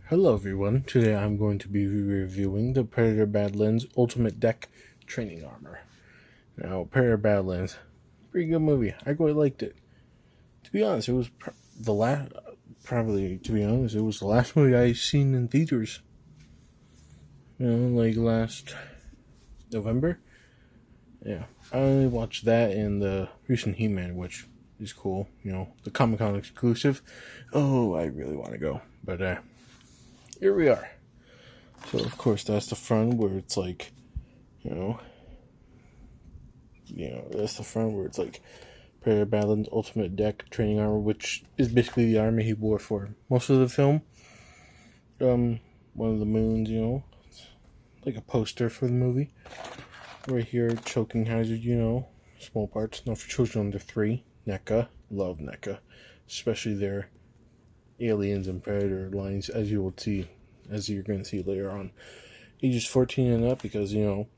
Hello everyone, today I'm going to be reviewing the Predator Badlands Ultimate Deck Training Armor. Now, Predator Badlands, pretty good movie. I quite liked it. To be honest, it was it was the last movie I seen in theaters. Like last November. Yeah, I only watched that and the recent He-Man, which is cool. The Comic-Con exclusive. Oh, I really want to go, but here we are. So, of course, that's the front where it's like, that's the front where it's like Predator Badlands Ultimate Deck Training Armor, which is basically the armor he wore for most of the film. One of the moons, it's like a poster for the movie. Right here, choking hazard, small parts, not for children under 3. NECA, love NECA, especially their aliens and predator lines, as you're going to see later on. Ages 14 and up, because don't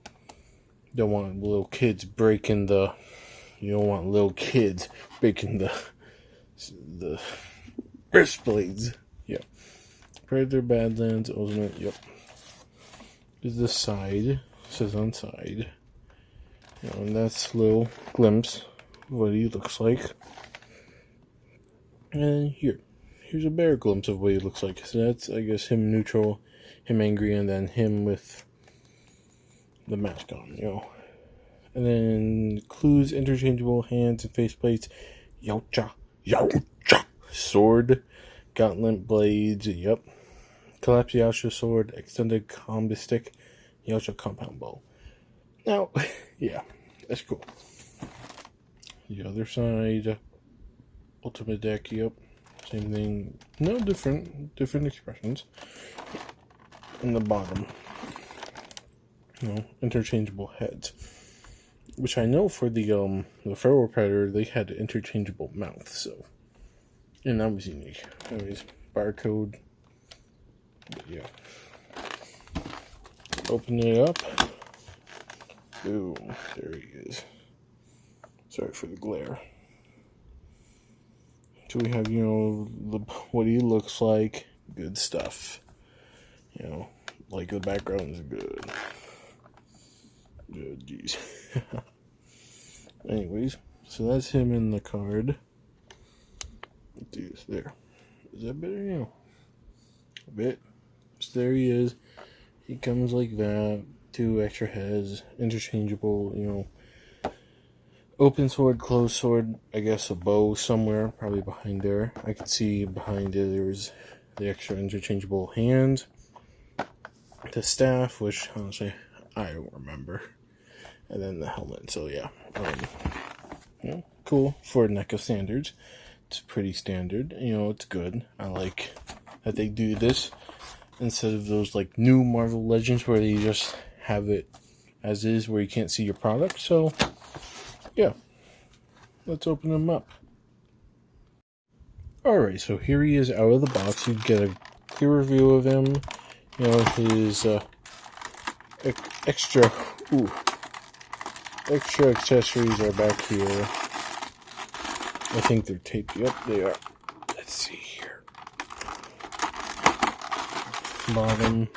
want little kids breaking the wrist blades. Yeah, Predator Badlands Ultimate. Yep, is the side. It says on side. And that's a little glimpse of what he looks like. And here's a better glimpse of what he looks like. So that's, I guess, him neutral, him angry, and then him with the mask on, And then includes interchangeable hands and faceplates, Yautja, sword, gauntlet blades, yep. Collapse Yautja sword, extended combat stick, Yautja compound bow. Now, yeah, that's cool. The other side, Ultimate Deck, yep. Same thing, no different expressions. In the bottom, interchangeable heads. Which I know for the feral predator, they had interchangeable mouths, so. And that was unique. Anyways, barcode. Yeah. Open it up. Boom. There he is. Sorry for the glare. So we have, what he looks like. Good stuff. Like the background is good. Good, jeez. Anyways, so that's him in the card. Let's do this. There. Is that better? A bit. So there he is. He comes like that. 2 extra heads. Interchangeable, open sword, closed sword. I guess a bow somewhere. Probably behind there. I can see behind it there's the extra interchangeable hands. The staff, which honestly I don't remember. And then the helmet. So yeah. Cool for NECA standards. It's pretty standard. It's good. I like that they do this instead of those like new Marvel Legends where they just have it as is where you can't see your product. So yeah, let's open them up. Alright, so here he is out of the box. You get a clear view of him. His extra accessories are back here. I think they're taped. Yep, they are. Let's see here. Bottom.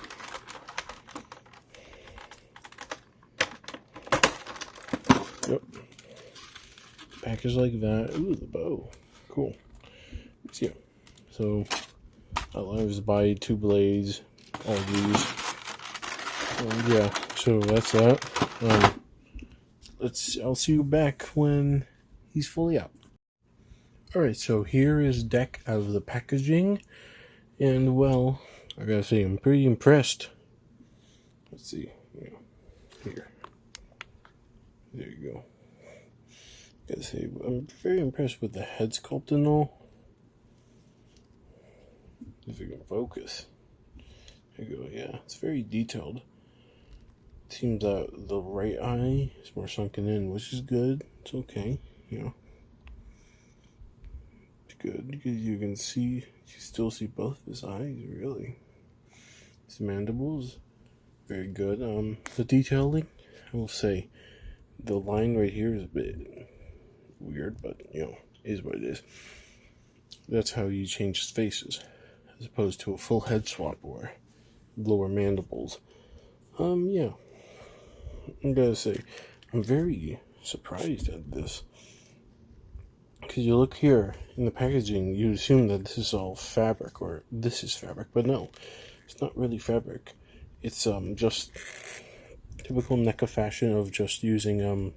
Yep. Package like that. Ooh, the bow. Cool. Yeah. So, allows to buy 2 blades. All these. Yeah. So that's that. I'll see you back when he's fully out. Alright, so here is deck out of the packaging, and well, I gotta say, I'm pretty impressed. Let's see, here. There you go. Gotta say, I'm very impressed with the head sculpt and all. If you can focus. There you go, yeah, it's very detailed. It seems that the right eye is more sunken in, which is good. It's okay, good because you still see both of his eyes, really. His mandibles, very good. The detailing, I will say, the line right here is a bit weird, but is what it is. That's how you change his faces. as opposed to a full head swap or lower mandibles. Yeah, I gotta say, I'm very surprised at this. Because you look here in the packaging, you assume that this is all fabric, or this is fabric, but no, it's not really fabric. It's just typical NECA fashion of just using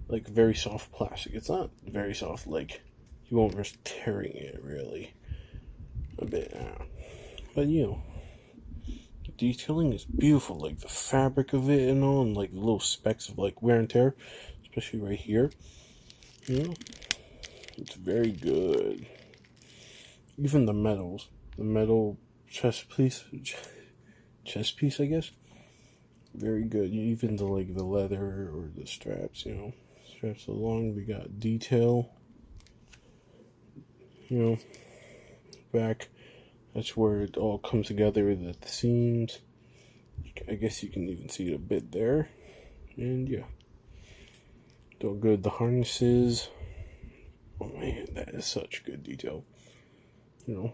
like very soft plastic. It's not very soft, like you won't risk tearing it really a bit, but you know, the detailing is beautiful, like the fabric of it and all, and like the little specks of like wear and tear, especially right here. You know, it's very good. Even the metals, the metal chest piece, I guess, very good. Even the like the leather or the straps, you know, straps along. We got detail. You know, back. That's where it all comes together. The seams. I guess you can even see it a bit there. And yeah. So good. The harnesses. Oh man, that is such good detail. You know.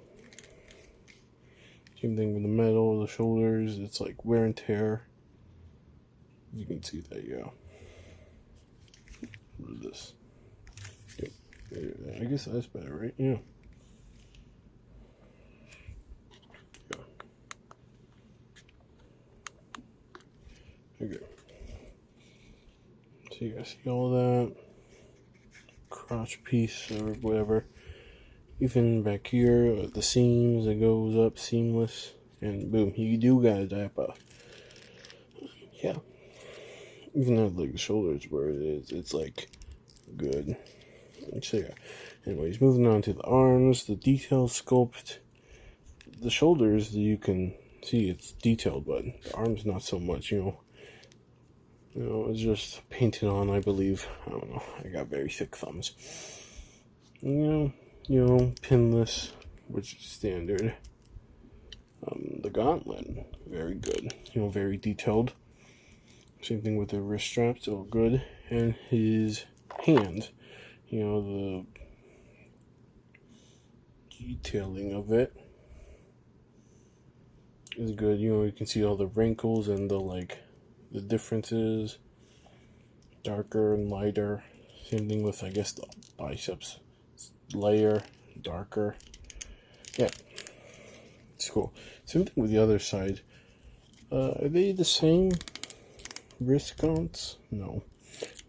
Same thing with the metal, the shoulders. It's like wear and tear. You can see that, yeah. What is this? Yep. I guess that's better, right? Yeah. Okay. So you guys see all that crotch piece or whatever. Even back here, the seams, it goes up seamless, and boom, you do got a diaper. Yeah. Even though like the shoulders where it is, it's like good. So yeah. Anyways, moving on to the arms, the detail sculpt. The shoulders, you can see it's detailed, but the arms not so much. You know, it's just painted on, I believe. I don't know. I got very thick thumbs. You know, pinless, which is standard. The gauntlet, very good. You know, very detailed. Same thing with the wrist straps, all good. And his hand, you know, the detailing of it is good. You know, you can see all the wrinkles and the differences, darker and lighter. Same thing with, I guess, the biceps, layer, darker. Yeah, it's cool. Same thing with the other side. Are they the same wrist gaunts? No.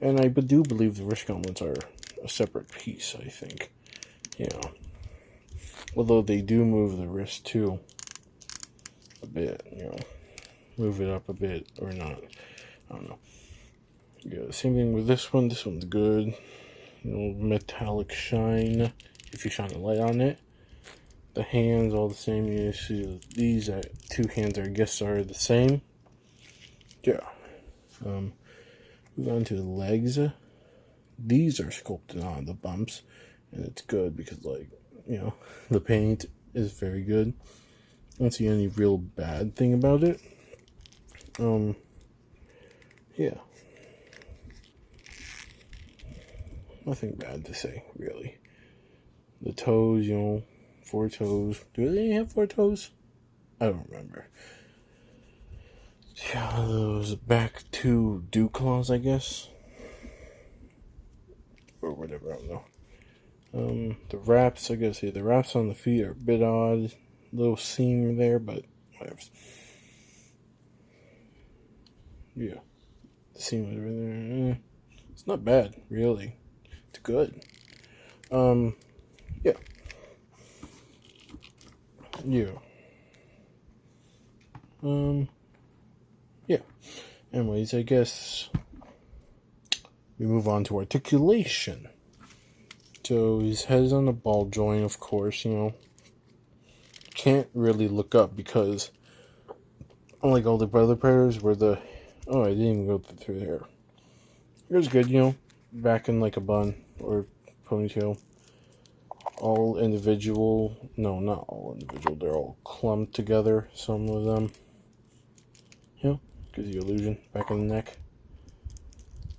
And I do believe the wrist gauntlets are a separate piece, I think. Yeah. Although they do move the wrist too a bit, you know. Move it up a bit or not. I don't know. Yeah, same thing with this one. This one's good. You know, metallic shine if you shine a light on it. The hands all the same. You see these two hands, I guess, are the same. Yeah. Move on to the legs. These are sculpted on the bumps, and it's good because, like, you know, the paint is very good. I don't see any real bad thing about it. Yeah. Nothing bad to say, really. The toes, you know, 4 toes. Do they have 4 toes? I don't remember. Yeah, those back 2 dew claws, I guess. Or whatever, I don't know. The wraps, I guess, the wraps on the feet are a bit odd. Little seam there, but whatever. Yeah. The seam is right there. It's not bad, really. It's good. Yeah. Yeah. Yeah. Anyways, I guess we move on to articulation. So his head is on the ball joint, of course, you know. Can't really look up because unlike all the other predators where oh, I didn't even go through there. It was good, you know, back in like a bun or ponytail. All individual, no, not all individual, they're all clumped together, some of them. You know, gives you illusion, back in the neck.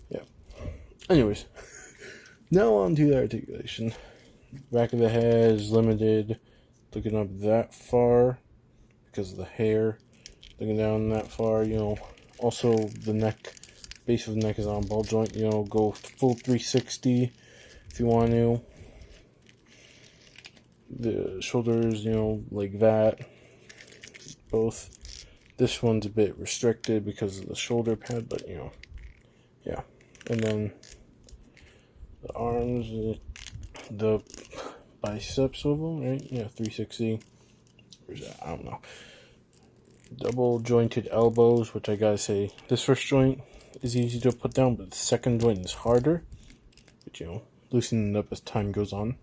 Yeah. Anyways, now on to the articulation. Back of the head is limited. looking up that far because of the hair. Looking down that far, you know. Also, the neck, base of the neck is on ball joint. You know, go full 360 if you want to. The shoulders, you know, like that. Both. This one's a bit restricted because of the shoulder pad, but you know, yeah. And then the arms, the bicep swivel, right? Yeah, 360. Where's that? I don't know. Double jointed elbows, which I gotta say, this first joint is easy to put down, but the second joint is harder. But you know, loosening it up as time goes on.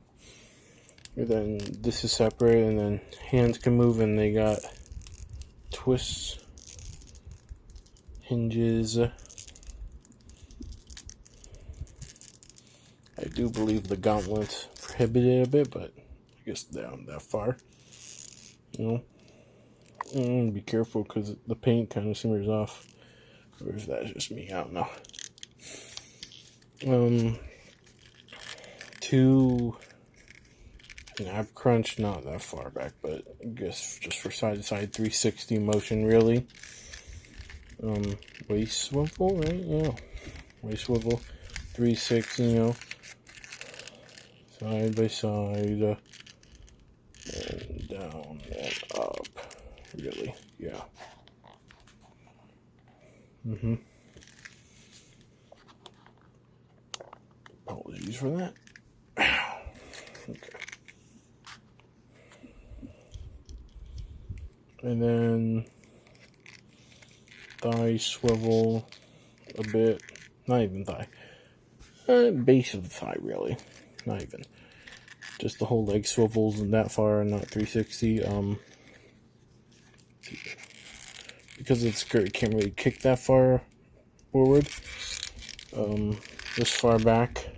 And then this is separate, and then hands can move, and they got twists, hinges. I do believe the gauntlets prohibited a bit, but I guess down that far. You know, be careful because the paint kind of simmers off. Or is that just me? I don't know. Two ab crunch, not that far back, but I guess just for side to side 360 motion, really. Waist swivel, right? Yeah, waist swivel, 360, you know, side by side, and down and up, really, yeah. Apologies for that. Okay. And then thigh swivel a bit. Not even thigh. Base of the thigh, really. Not even. Just the whole leg swivels and that far, not 360. Because of the skirt, you can't really kick that far forward. This far back.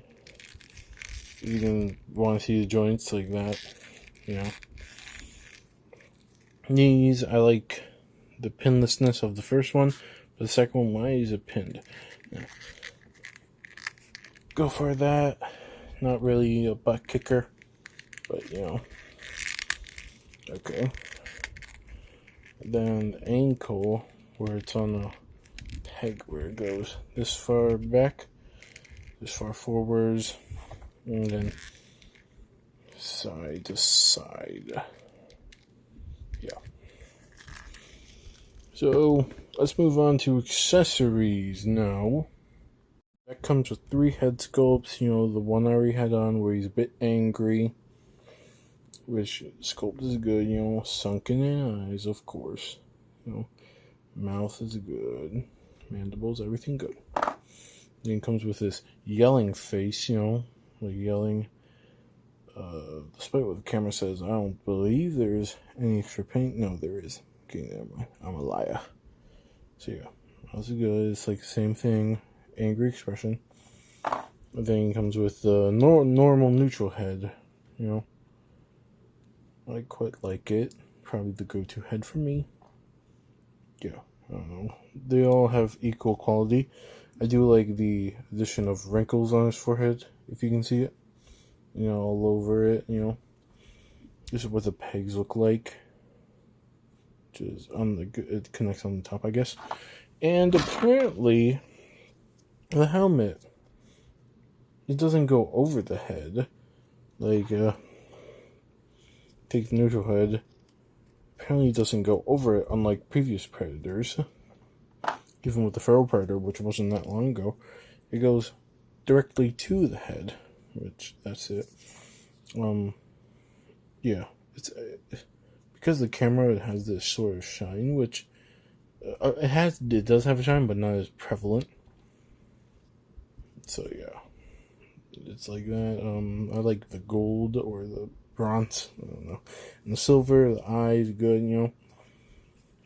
You can want to see the joints like that, you know. Knees, I like the pinlessness of the first one, but the second one, why is it pinned? Yeah. Go for that. Not really a butt kicker, but you know. Okay. Then the ankle, where it's on a peg, where it goes this far back, this far forwards, and then side to side. Yeah. So let's move on to accessories now. That comes with 3 head sculpts. You know, the one I already had on where he's a bit angry, which sculpt is good. You know, sunken in eyes, of course. You know, mouth is good, mandibles, everything good. Then comes with this yelling face. You know, like yelling. Despite what the camera says, I don't believe there's any extra paint. No, there is. Okay, never mind. I'm a liar. So yeah, that's good. It's like the same thing. Angry expression. Then comes with the normal neutral head. You know, I quite like it. Probably the go-to head for me. Yeah, I don't know. They all have equal quality. I do like the addition of wrinkles on his forehead, if you can see it. You know, all over it, you know. This is what the pegs look like. Which is on the, it connects on the top, I guess. And apparently, the helmet, it doesn't go over the head. Like, take the neutral head. Apparently, it doesn't go over it, unlike previous Predators. Even with the Feral Predator, which wasn't that long ago, it goes directly to the head. Which, that's it. Yeah, it's because the camera has this sort of shine, which it does have a shine, but not as prevalent. So yeah, it's like that. I like the gold or the bronze. I don't know, and the silver. The eyes good, you know.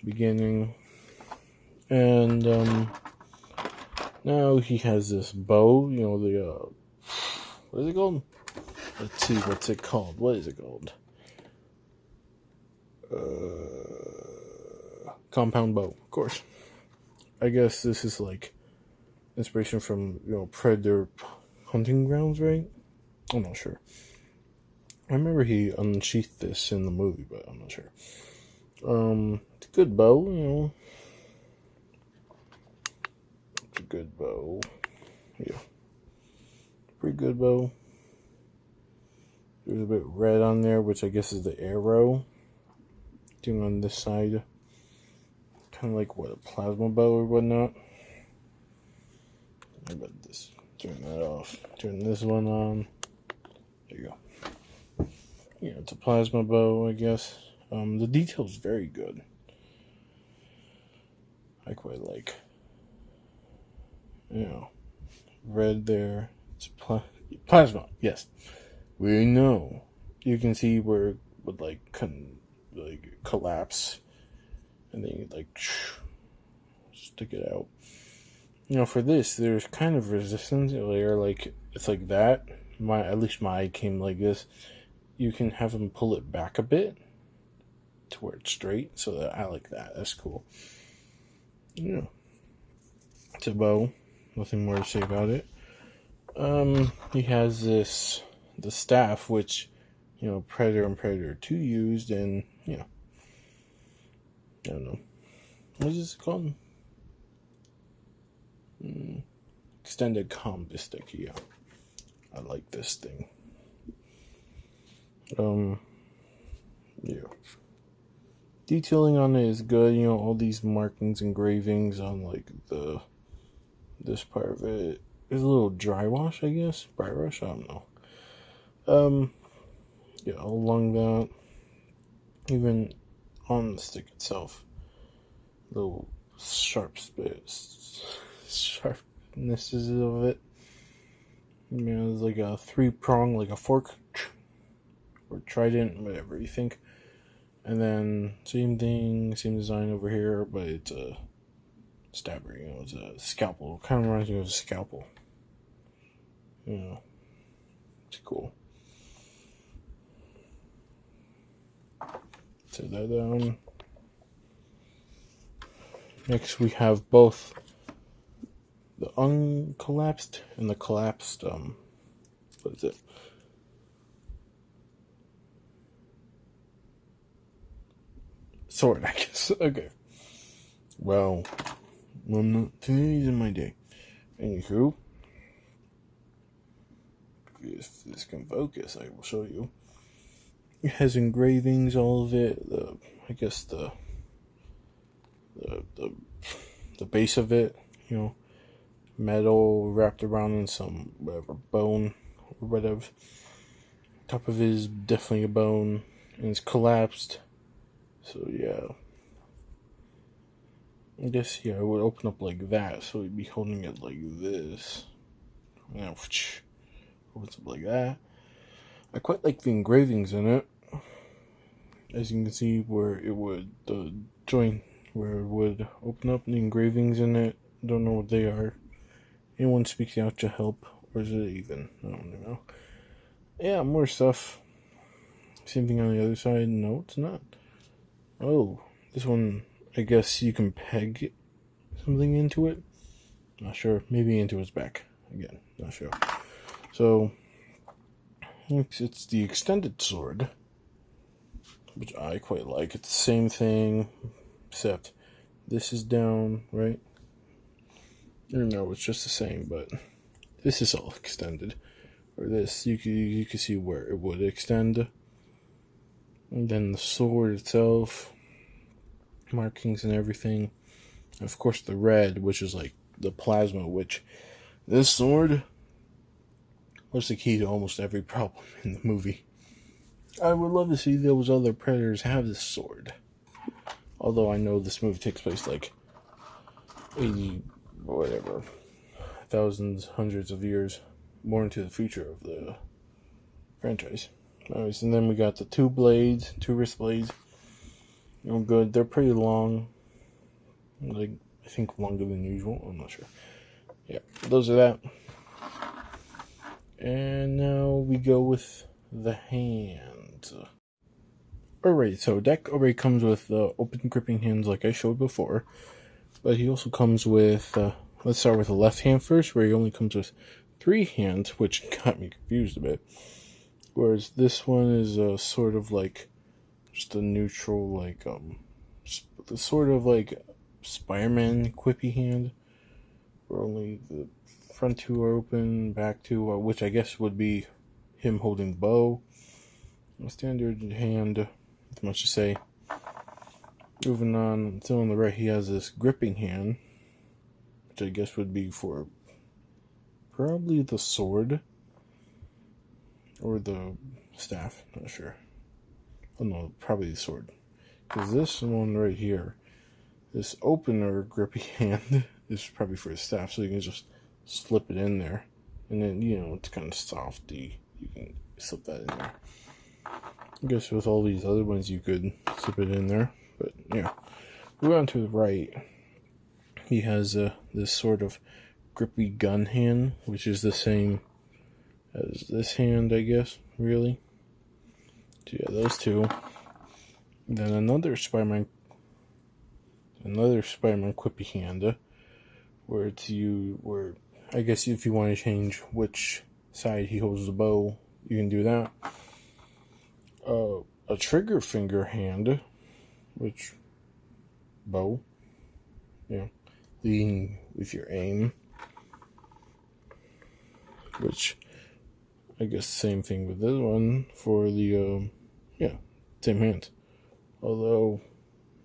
Beginning, and now he has this bow. You know, the what is it called? Let's see, what's it called? What is it called? Compound bow, of course. I guess this is like inspiration from, you know, Predator hunting grounds, right? I'm not sure. I remember he unsheathed this in the movie, but I'm not sure. It's a good bow, you know. It's a good bow. Yeah. Pretty good bow. There's a bit red on there, which I guess is the arrow. Doing on this side. Kind of like what, a plasma bow or whatnot. How about this? Turn that off. Turn this one on. There you go. Yeah, it's a plasma bow, I guess. The detail's very good. I quite like. You know, red there. It's plasma. Yes, we know. You can see where it would like collapse, and then you like stick it out. You know, for this, there's kind of resistance layer. Like it's like that. At least my came like this. You can have them pull it back a bit to where it's straight. So that I like that. That's cool. Yeah, it's a bow. Nothing more to say about it. He has the staff, which, you know, Predator and Predator 2 used, and, you know, I don't know. What is this called? Extended combi stick, yeah. I like this thing. Yeah. Detailing on it is good, you know, all these markings, engravings on, like, this part of it. There's a little dry wash, I guess. Dry wash, I don't know. Yeah, all along that. Even on the stick itself. Little sharpnesses of it. You know, it's like a 3-prong, like a fork. Or trident, whatever you think. And then, same thing, same design over here, but it's a stabber, you know, it's a scalpel. It kind of reminds me of a scalpel. You know, it's cool. Set that down. Next, we have both the uncollapsed and the collapsed, what is it? Sword, I guess. Okay. Well, today's in my day. Anywho, if this can focus, I will show you. It has engravings, all of it. I guess the base of it, you know, metal wrapped around in some whatever bone or whatever. Top of it is definitely a bone, and it's collapsed. So yeah. I guess, yeah, it would open up like that, so we'd be holding it like this. Now, opens up like that. I quite like the engravings in it. As you can see, where it would, the joint where it would open up, the engravings in it. Don't know what they are. Anyone speaking out to help? Or is it even? I don't know. Yeah, more stuff. Same thing on the other side. No, it's not. Oh, this one, I guess you can peg something into it. Not sure. Maybe into his back. Again, not sure. So, it's the extended sword, which I quite like. It's the same thing, except this is down, right? No, it's just the same, but this is all extended. Or this, you can see where it would extend. And then the sword itself, markings and everything. And of course the red, which is like the plasma, which this sword was the key to almost every problem in the movie. I would love to see those other Predators have this sword. Although I know this movie takes place like 80, whatever, thousands, hundreds of years more into the future of the franchise. Anyways, and then we got the two wrist blades. You know, good. They're pretty long. Like, I think longer than usual. I'm not sure. Yeah, those are that. And now we go with the hands. Alright, so deck already comes with open gripping hands like I showed before. But he also comes with, let's start with the left hand first, where he only comes with 3 hands, which got me confused a bit. Whereas this one is sort of like just a neutral, like sort of like Spider-Man quippy hand, where only the front two are open, back two, which I guess would be him holding bow. A standard hand, not much to say. Moving on, still on the right, he has this gripping hand, which I guess would be for probably the sword or the staff. Not sure. Oh no, probably the sword. Because this one right here, this opener grippy hand is probably for the staff, so you can just slip it in there. And then, you know, it's kind of softy. You can slip that in there. I guess with all these other ones, you could slip it in there. But yeah, moving on to the right, he has this sort of grippy gun hand, which is the same as this hand, I guess, really. So yeah, those two. Then another Spider-Man quippy hand, where I guess if you want to change which side he holds the bow, you can do that. A trigger finger hand, which bow, yeah, leading with your aim, which I guess same thing with this one for the same hand. Although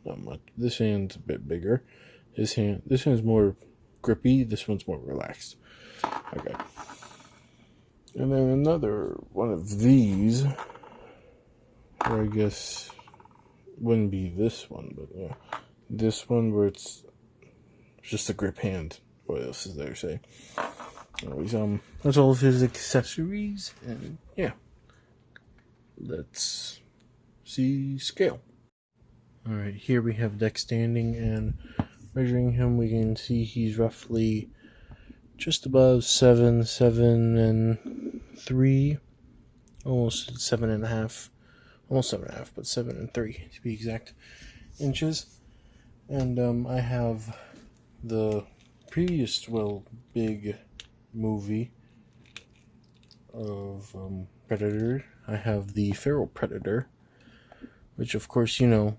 not much. This hand's a bit bigger. This hand's more grippy. This one's more relaxed. Okay. And then another one of these, or I guess wouldn't be this one, but yeah, this one where it's just a grip hand. What else is there to say? Anyways, that's all of his accessories, and yeah, let's see scale. Alright, here we have Dex standing, and measuring him, we can see he's roughly just above 7 and 3, almost 7.5, almost 7.5, but 7 and 3 to be exact inches. And I have the previous, big movie of Predator. I have the Feral Predator, which of course, you know,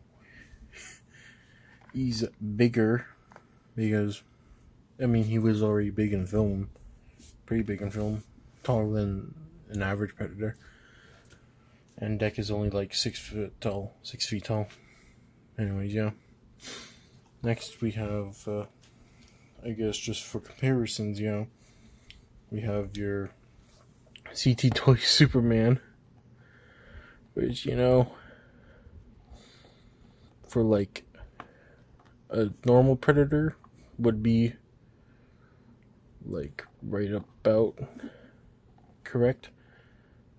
he's bigger because, I mean, he was already big in film, pretty big in film, taller than an average Predator. And Deck is only like 6 feet tall. Anyways, yeah. Next we have, I guess just for comparisons, you know, we have your CT Toy Superman, which, you know, for like a normal Predator would be like right about correct,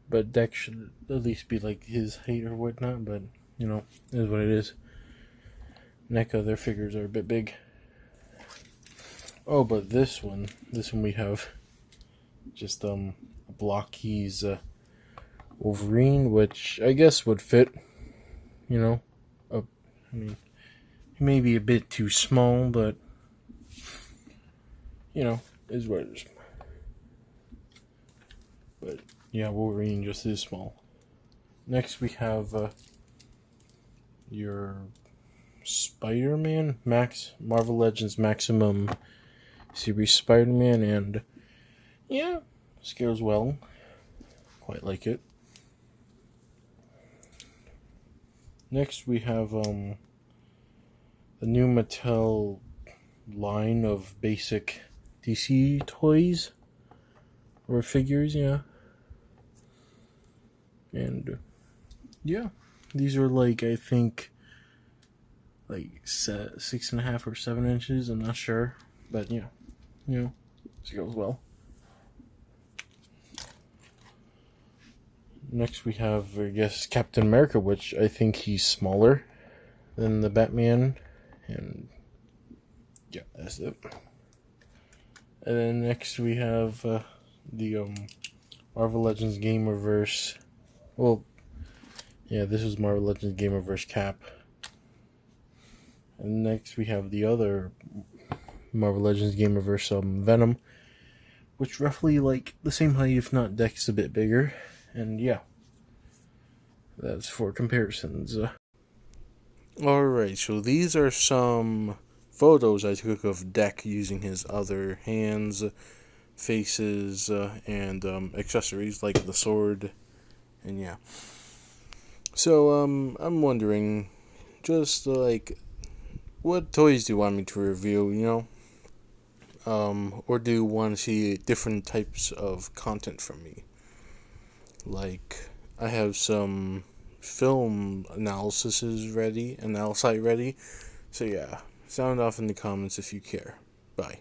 but Deck should at least be like his height or whatnot, but you know, it is what it is. NECA, their figures are a bit big. Oh, but this one we have just Blocky's Wolverine, which I guess would fit, you know. I mean, he may be a bit too small, but you know, is what it is. But yeah, Wolverine just is small. Next we have your Spider-Man, Marvel Legends Maximum Series Spider-Man, and yeah, scales well. Quite like it. Next we have the new Mattel line of basic DC toys or figures, yeah. And yeah, these are like, I think, like 6.5 or 7 inches. I'm not sure, but yeah, you know, scales well. Next we have, I guess, Captain America, which I think he's smaller than the Batman, and yeah, that's it. And then next we have the Marvel Legends Gamerverse. Well, yeah, this is Marvel Legends Gamerverse Cap. And next we have the other Marvel Legends Gamerverse Venom, which roughly like the same height, if not Deck's a bit bigger. And yeah, that's for comparisons. Alright, so these are some photos I took of Deck using his other hands, faces, and accessories like the sword, and yeah. So, I'm wondering, just like, what toys do you want me to review, you know? Or do you want to see different types of content from me? Like, I have some film analysis ready. So yeah, sound off in the comments if you care. Bye.